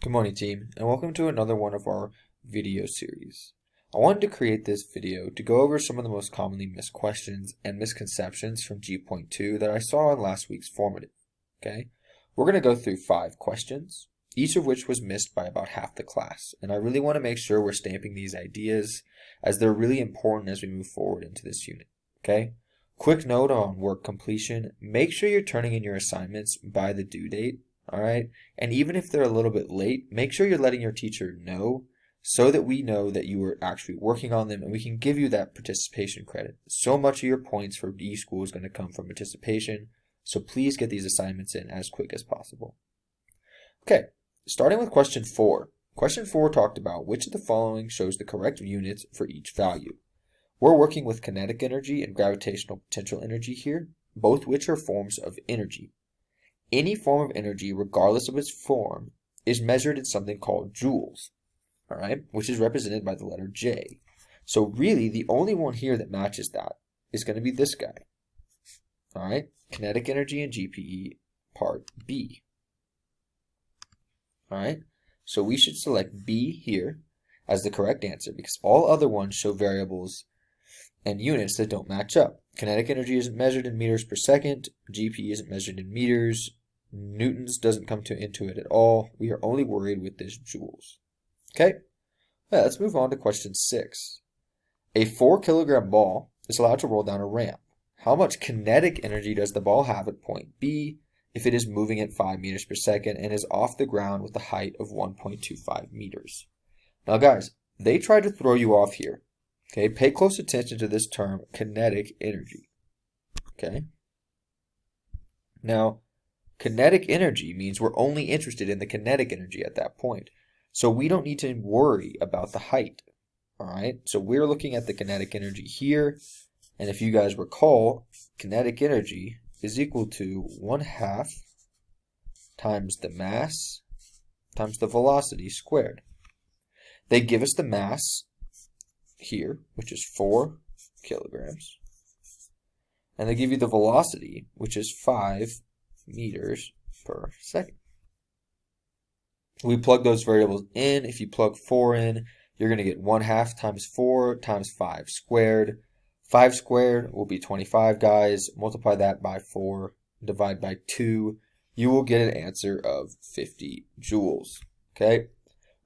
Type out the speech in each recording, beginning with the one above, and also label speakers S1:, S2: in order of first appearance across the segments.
S1: Good morning, team, and welcome to another one of our video series. I wanted to create this video to go over some of the most commonly missed questions and misconceptions from G.2 that I saw in last week's formative. Okay, we're going to go through 5 questions, each of which was missed by about half the class, and I really want to make sure we're stamping these ideas as they're really important as we move forward into this unit. Okay, quick note on work completion: make sure you're turning in your assignments by the due date. All right, and even if they're a little bit late, make sure you're letting your teacher know so that we know that you are actually working on them and we can give you that participation credit. So much of your points for E-School is going to come from participation, so please get these assignments in as quick as possible. Okay, starting with question 4. Question 4 talked about which of the following shows the correct units for each value. We're working with kinetic energy and gravitational potential energy here, both which are forms of energy. Any form of energy, regardless of its form, is measured in something called joules, all right, which is represented by the letter J. So really, the only one here that matches that is going to be this guy, all right, kinetic energy and GPE, part B. All right, so we should select B here as the correct answer because all other ones show variables and units that don't match up. Kinetic energy isn't measured in meters per second, GPE isn't measured in meters, newtons doesn't come into it at all. We are only worried with this joules. Okay, let's move on to question 6. A 4 kilogram ball is allowed to roll down a ramp. How much kinetic energy does the ball have at point B if it is moving at 5 meters per second and is off the ground with a height of 1.25 meters? Now guys, they tried to throw you off here. Okay, pay close attention to this term, kinetic energy. Okay, now kinetic energy means we're only interested in the kinetic energy at that point. So we don't need to worry about the height. All right, so we're looking at the kinetic energy here. And if you guys recall, kinetic energy is equal to 1/2 times the mass times the velocity squared. They give us the mass here, which is 4 kilograms. And they give you the velocity, which is 5 meters per second. We plug those variables in. If you plug 4 in, you're going to get 1/2 times 4 times 5 squared. 5 squared will be 25, guys. Multiply that by 4, divide by 2. You will get an answer of 50 joules. Okay?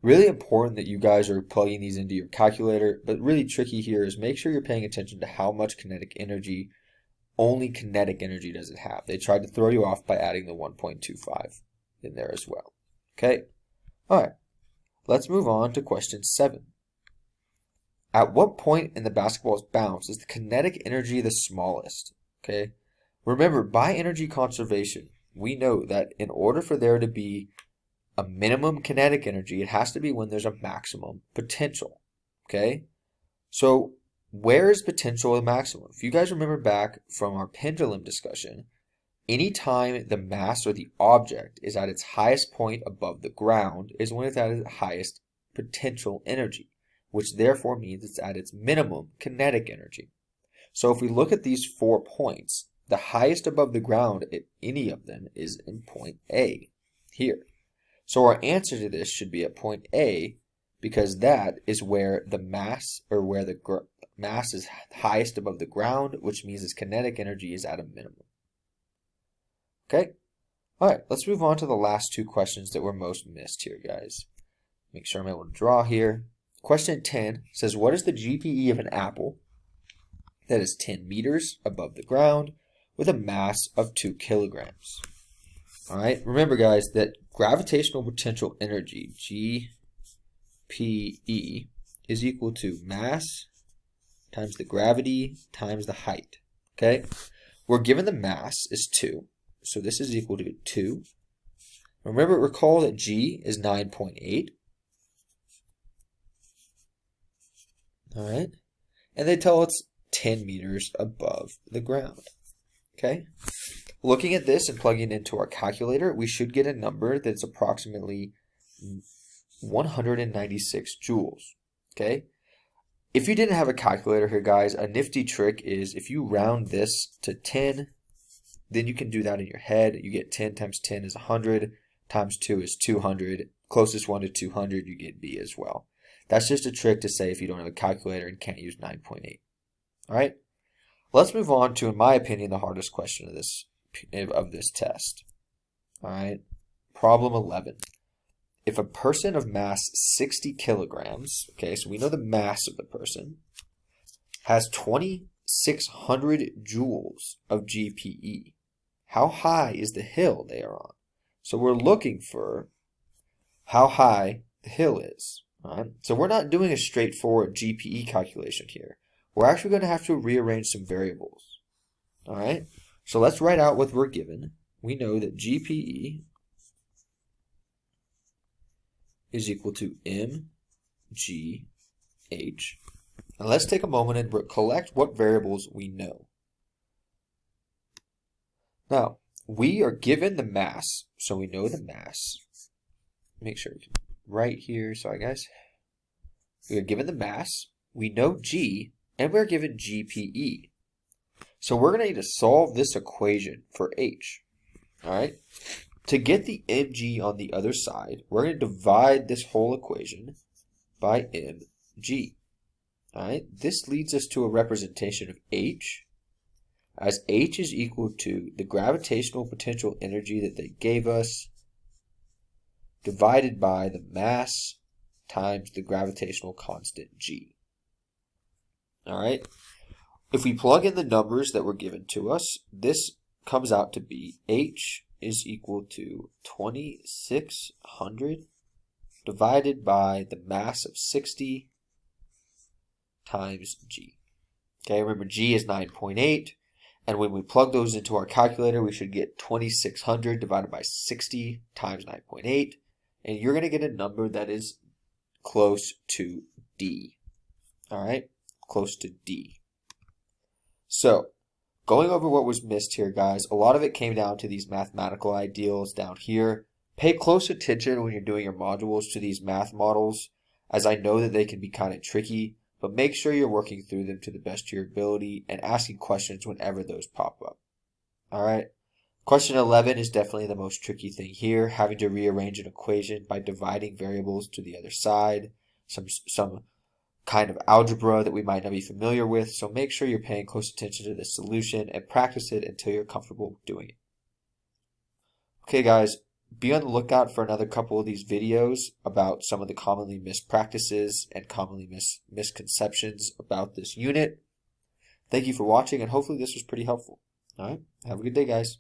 S1: Really important that you guys are plugging these into your calculator, but really tricky here is make sure you're paying attention to how much kinetic energy, only kinetic energy does it have. They tried to throw you off by adding the 1.25 in there as well. Okay? All right. Let's move on to question 7. At what point in the basketball's bounce is the kinetic energy the smallest? Okay? Remember, by energy conservation, we know that in order for there to be a minimum kinetic energy, it has to be when there's a maximum potential. Okay? So where is potential the maximum? If you guys remember back from our pendulum discussion, anytime the mass or the object is at its highest point above the ground is when it's at its highest potential energy, which therefore means it's at its minimum kinetic energy. So if we look at these 4 points, the highest above the ground at any of them is in point A here. So our answer to this should be at point A because that is where the mass or where the mass is highest above the ground, which means its kinetic energy is at a minimum. Okay? All right, let's move on to the last 2 questions that were most missed here, guys. Make sure I'm able to draw here. Question 10 says, what is the GPE of an apple that is 10 meters above the ground with a mass of 2 kilograms? All right, remember, guys, that gravitational potential energy, GPE, is equal to mass times the gravity times the height. Okay? We're given the mass is 2. So this is equal to 2. Remember, recall that G is 9.8. All right. And they tell us 10 meters above the ground. Okay. Looking at this and plugging it into our calculator, we should get a number that's approximately 196 joules. Okay. If you didn't have a calculator here, guys, a nifty trick is if you round this to 10, then you can do that in your head. You get 10 times 10 is 100, times 2 is 200, Closest one to 200, you get B as well. That's just a trick to say if you don't have a calculator and can't use 9.8. All right? Let's move on to, in my opinion, the hardest question of this test. All right? Problem 11. If a person of mass 60 kilograms, okay, so we know the mass of the person, has 2,600 joules of GPE, how high is the hill they are on? So we're looking for how high the hill is. All right? So we're not doing a straightforward GPE calculation here. We're actually going to have to rearrange some variables. All right? So let's write out what we're given. We know that GPE is equal to mgh. And let's take a moment and collect what variables we know. Now, we are given the mass, so we know the mass. Make sure right here, sorry guys. We are given the mass, we know G, and we're given GPE. So we're going to need to solve this equation for H. All right? To get the mg on the other side, we're going to divide this whole equation by mg. All right? This leads us to a representation of H, as H is equal to the gravitational potential energy that they gave us divided by the mass times the gravitational constant G. All right? If we plug in the numbers that were given to us, this comes out to be H is equal to 2,600 divided by the mass of 60 times G. Okay, remember G is 9.8, and when we plug those into our calculator, we should get 2,600 divided by 60 times 9.8, and you're going to get a number that is close to D. All right, close to D. So, going over what was missed here, guys, a lot of it came down to these mathematical ideals down here. Pay close attention when you're doing your modules to these math models, as I know that they can be kind of tricky, but make sure you're working through them to the best of your ability and asking questions whenever those pop up. All right. Question 11 is definitely the most tricky thing here, having to rearrange an equation by dividing variables to the other side. Some kind of algebra that we might not be familiar with, so make sure you're paying close attention to this solution and practice it until you're comfortable doing it. Okay guys, be on the lookout for another couple of these videos about some of the commonly missed practices and commonly misconceptions about this unit. Thank you for watching, and hopefully this was pretty helpful. All right, have a good day guys.